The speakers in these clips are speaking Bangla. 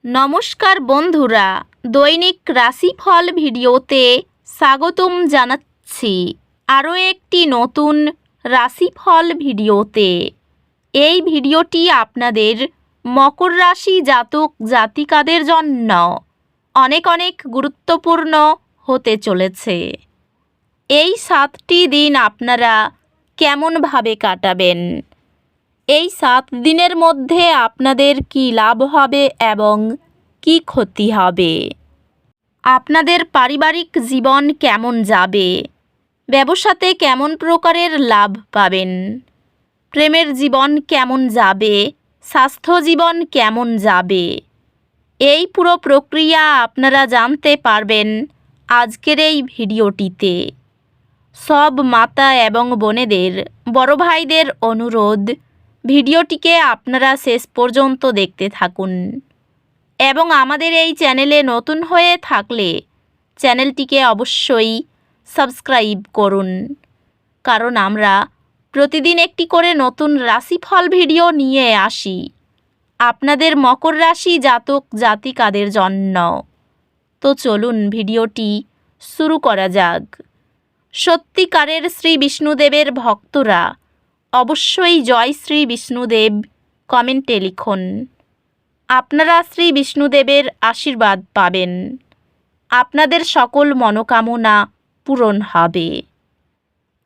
নমস্কার বন্ধুরা, দৈনিক রাশিফল ভিডিওতে স্বাগতম জানাচ্ছি আরও একটি নতুন রাশিফল ভিডিওতে। এই ভিডিওটি আপনাদের মকর রাশি জাতক জাতিকাদের জন্য অনেক অনেক গুরুত্বপূর্ণ হতে চলেছে। এই 7টি দিন আপনারা কেমনভাবে কাটাবেন, এই 7 দিনের মধ্যে আপনাদের কি লাভ হবে এবং কি ক্ষতি হবে, আপনাদের পারিবারিক জীবন কেমন যাবে, ব্যবসাতে কেমন প্রকারের লাভ পাবেন, প্রেমের জীবন কেমন যাবে, স্বাস্থ্য জীবন কেমন যাবে, এই পুরো প্রক্রিয়া আপনারা জানতে পারবেন আজকের এই ভিডিওটিতে। সব মাতা এবং বোনেদের, বড় ভাইদের অনুরোধ, ভিডিওটিকে আপনারা শেষ পর্যন্ত দেখতে থাকুন এবং আমাদের এই চ্যানেলে নতুন হয়ে থাকলে চ্যানেলটিকে অবশ্যই সাবস্ক্রাইব করুন, কারণ আমরা প্রতিদিন একটি করে নতুন রাশিফল ভিডিও নিয়ে আসি আপনাদের মকর রাশি জাতক জাতিকাদের জন্য। তো চলুন ভিডিওটি শুরু করা যাক। সত্যিকারের শ্রী বিষ্ণুদেবের ভক্তরা অবশ্যই জয় শ্রী বিষ্ণুদেব কমেন্টে লিখুন। আপনারা শ্রী বিষ্ণুদেবের আশীর্বাদ পাবেন, আপনাদের সকল মনোকামনা পূরণ হবে।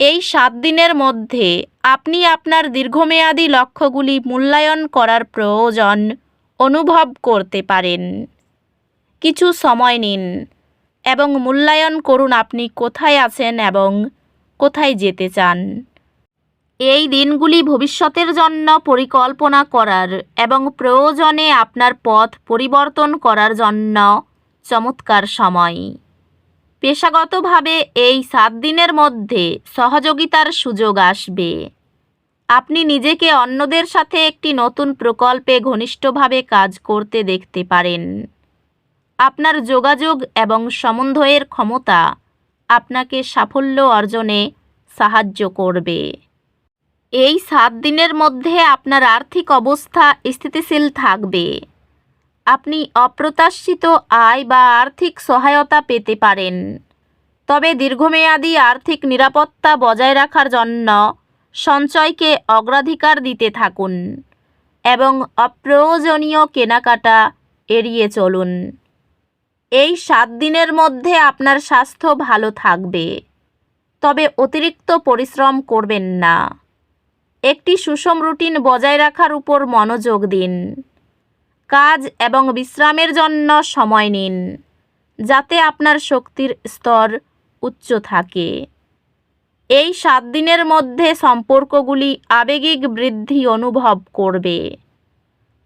এই 7 দিনের মধ্যে আপনি আপনার দীর্ঘমেয়াদী লক্ষ্যগুলি মূল্যায়ন করার প্রয়োজন অনুভব করতে পারেন। কিছু সময় নিন এবং মূল্যায়ন করুন আপনি কোথায় আছেন এবং কোথায় যেতে চান। এই দিনগুলি ভবিষ্যতের জন্য পরিকল্পনা করার এবং প্রয়োজনে আপনার পথ পরিবর্তন করার জন্য চমৎকার সময়। পেশাগতভাবে এই 7 দিনের মধ্যে সহযোগিতার সুযোগ আসবে। আপনি নিজেকে অন্যদের সাথে একটি নতুন প্রকল্পে ঘনিষ্ঠভাবে কাজ করতে দেখতে পারেন। আপনার যোগাযোগ এবং সমন্বয়ের ক্ষমতা আপনাকে সাফল্য অর্জনে সাহায্য করবে। এই 7 দিনের মধ্যে আপনার আর্থিক অবস্থা স্থিতিশীল থাকবে। আপনি অপ্রত্যাশিত আয় বা আর্থিক সহায়তা পেতে পারেন, তবে দীর্ঘমেয়াদী আর্থিক নিরাপত্তা বজায় রাখার জন্য সঞ্চয়কে অগ্রাধিকার দিতে থাকুন এবং অপ্রয়োজনীয় কেনাকাটা এড়িয়ে চলুন। এই 7 দিনের মধ্যে আপনার স্বাস্থ্য ভালো থাকবে, তবে অতিরিক্ত পরিশ্রম করবেন না। একটি সুষম রুটিন বজায় রাখার উপর মনোযোগ দিন। কাজ এবং বিশ্রামের জন্য সময় নিন, যাতে আপনার শক্তির স্তর উচ্চ থাকে। এই 7 দিনের মধ্যে সম্পর্কগুলি আবেগিক বৃদ্ধি অনুভব করবে।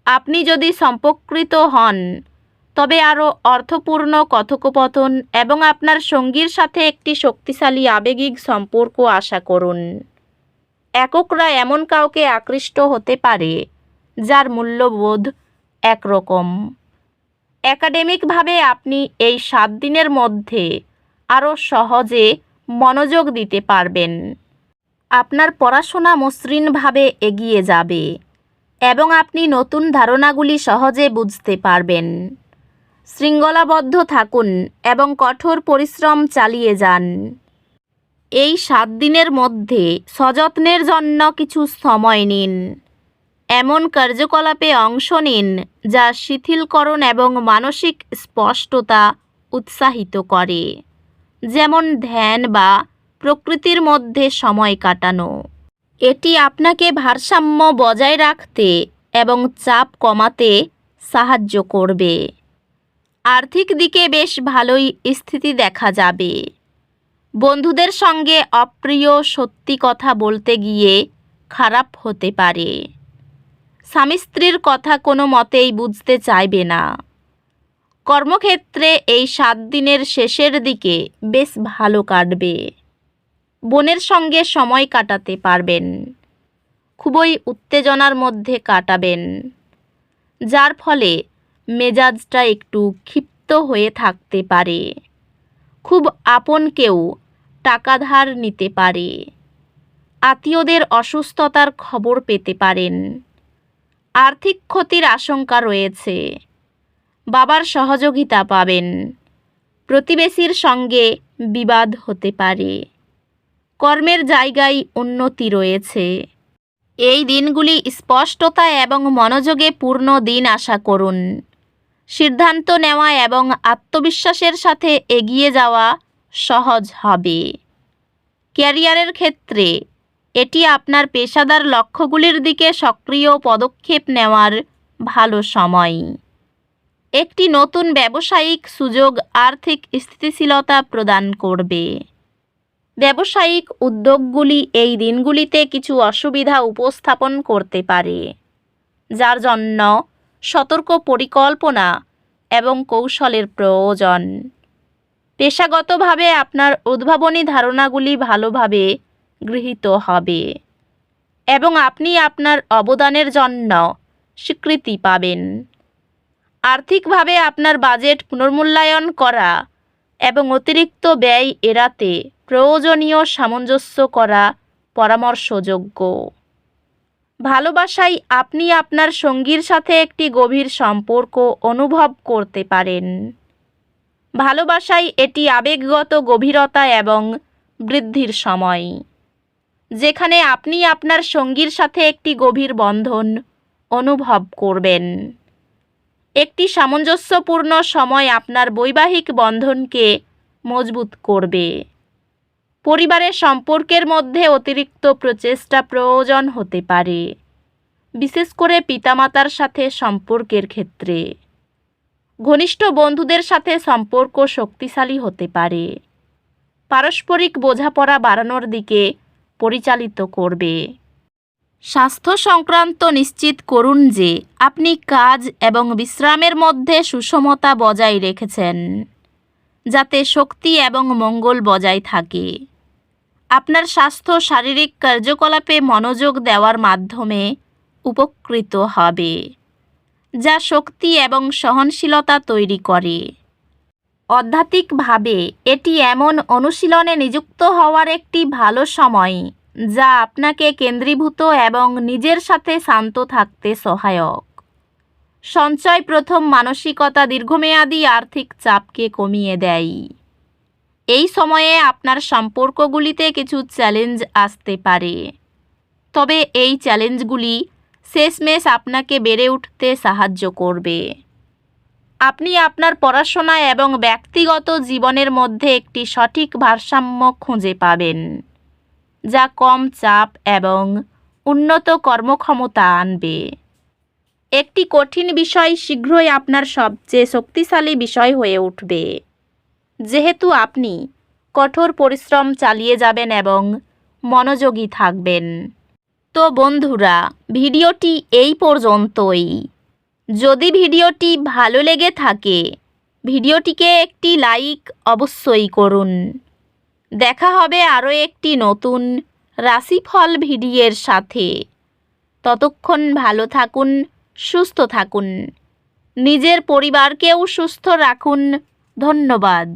আপনি যদি সম্পর্কিত হন, তবে আরও অর্থপূর্ণ কথোপকথন এবং আপনার সঙ্গীর সাথে একটি শক্তিশালী আবেগিক সম্পর্ক আশা করুন। এককরা এমন কাউকে আকৃষ্ট হতে পারে যার মূল্যবোধ একরকম। একাডেমিকভাবে আপনি এই 7 দিনের মধ্যে আরও সহজে মনোযোগ দিতে পারবেন। আপনার পড়াশোনা মসৃণভাবে এগিয়ে যাবে এবং আপনি নতুন ধারণাগুলি সহজে বুঝতে পারবেন। শৃঙ্খলাবদ্ধ থাকুন এবং কঠোর পরিশ্রম চালিয়ে যান। এই 7 দিনের মধ্যে সযত্নের জন্য কিছু সময় নিন। এমন কার্যকলাপে অংশ নিন যা শিথিলকরণ এবং মানসিক স্পষ্টতা উৎসাহিত করে, যেমন ধ্যান বা প্রকৃতির মধ্যে সময় কাটানো। এটি আপনাকে ভারসাম্য বজায় রাখতে এবং চাপ কমাতে সাহায্য করবে। আর্থিক দিকে বেশ ভালোই স্থিতি দেখা যাবে। বন্ধুদের সঙ্গে অপ্রিয় সত্যি কথা বলতে গিয়ে খারাপ হতে পারে। স্বামী স্ত্রীর কথা কোনো মতেই বুঝতে চাইবে না। কর্মক্ষেত্রে এই 7 দিনের শেষের দিকে বেশ ভালো কাটবে। বোনের সঙ্গে সময় কাটাতে পারবেন। খুবই উত্তেজনার মধ্যে কাটাবেন, যার ফলে মেজাজটা একটু ক্ষিপ্ত হয়ে থাকতে পারে। খুব আপন কেউ টাকা ধার নিতে পারে। আত্মীয়দের অসুস্থতার খবর পেতে পারেন। আর্থিক ক্ষতির আশঙ্কা রয়েছে। বাবার সহযোগিতা পাবেন। প্রতিবেশীর সঙ্গে বিবাদ হতে পারে। কর্মের জায়গায় উন্নতি রয়েছে। এই দিনগুলি স্পষ্টতা এবং মনোযোগে পূর্ণ দিন আশা করুন। সিদ্ধান্ত নেওয়া এবং আত্মবিশ্বাসের সাথে এগিয়ে যাওয়া সহজ হবে। ক্যারিয়ারের ক্ষেত্রে এটি আপনার পেশাদার লক্ষ্যগুলির দিকে সক্রিয় পদক্ষেপ নেওয়ার ভালো সময়। একটি নতুন ব্যবসায়িক সুযোগ আর্থিক স্থিতিশীলতা প্রদান করবে। ব্যবসায়িক উদ্যোগগুলি এই দিনগুলিতে কিছু অসুবিধা উপস্থাপন করতে পারে, যার জন্য সতর্ক পরিকল্পনা এবং কৌশলের প্রয়োজন। পেশাগতভাবে আপনার উদ্ভাবনী ধারণাগুলি ভালোভাবে গৃহীত হবে এবং আপনি আপনার অবদানের জন্য স্বীকৃতি পাবেন। আর্থিকভাবে আপনার বাজেট পুনর্মূল্যায়ন করা এবং অতিরিক্ত ব্যয় এড়াতে প্রয়োজনীয় সামঞ্জস্য করা পরামর্শযোগ্য। ভালোবাসায় আপনি আপনার সঙ্গীর সাথে একটি গভীর সম্পর্ক অনুভব করতে পারেন। ভালোবাসায় এটি আবেগগত গভীরতা এবং বৃদ্ধির সময়, যেখানে আপনি আপনার সঙ্গীর সাথে একটি গভীর বন্ধন অনুভব করবেন। একটি সামঞ্জস্যপূর্ণ সময় আপনার বৈবাহিক বন্ধনকে মজবুত করবে। পরিবারের সম্পর্কের মধ্যে অতিরিক্ত প্রচেষ্টা প্রয়োজন হতে পারে, বিশেষ করে পিতামাতার সাথে সম্পর্কের ক্ষেত্রে। ঘনিষ্ঠ বন্ধুদের সাথে সম্পর্ক শক্তিশালী হতে পারে, পারস্পরিক বোঝাপড়া বাড়ানোর দিকে পরিচালিত করবে। স্বাস্থ্য সংক্রান্ত নিশ্চিত করুন যে আপনি কাজ এবং বিশ্রামের মধ্যে সুষমতা বজায় রেখেছেন, যাতে শক্তি এবং মঙ্গল বজায় থাকে। আপনার স্বাস্থ্য শারীরিক কার্যকলাপে মনোযোগ দেওয়ার মাধ্যমে উপকৃত হবে, যা শক্তি এবং সহনশীলতা তৈরি করে। আধ্যাত্মিকভাবে এটি এমন অনুশীলনে নিযুক্ত হওয়ার একটি ভালো সময় যা আপনাকে কেন্দ্রীভূত এবং নিজের সাথে শান্ত থাকতে সহায়ক। সঞ্চয় প্রথম মানসিকতা দীর্ঘমেয়াদী আর্থিক চাপকে কমিয়ে দেয়। এই সময়ে আপনার সম্পর্কগুলিতে কিছু চ্যালেঞ্জ আসতে পারে, তবে এই চ্যালেঞ্জগুলি শেষমেশ আপনাকে বেড়ে উঠতে সাহায্য করবে। আপনি আপনার পড়াশোনা এবং ব্যক্তিগত জীবনের মধ্যে একটি সঠিক ভারসাম্য খুঁজে পাবেন, যা কম চাপ এবং উন্নত কর্মক্ষমতা আনবে। একটি কঠিন বিষয় শীঘ্রই আপনার সবচেয়ে শক্তিশালী বিষয় হয়ে উঠবে, যেহেতু আপনি কঠোর পরিশ্রম চালিয়ে যাবেন এবং মনোযোগী থাকবেন। তো বন্ধুরা, ভিডিওটি এই পর্যন্তই। যদি ভিডিওটি ভালো লেগে থাকে, ভিডিওটিকে একটি লাইক অবশ্যই করুন। দেখা হবে আরও একটি নতুন রাশিফল ভিডিওর সাথে। ততক্ষণ ভালো থাকুন, সুস্থ থাকুন, নিজের পরিবারকেও সুস্থ রাখুন। ধন্যবাদ।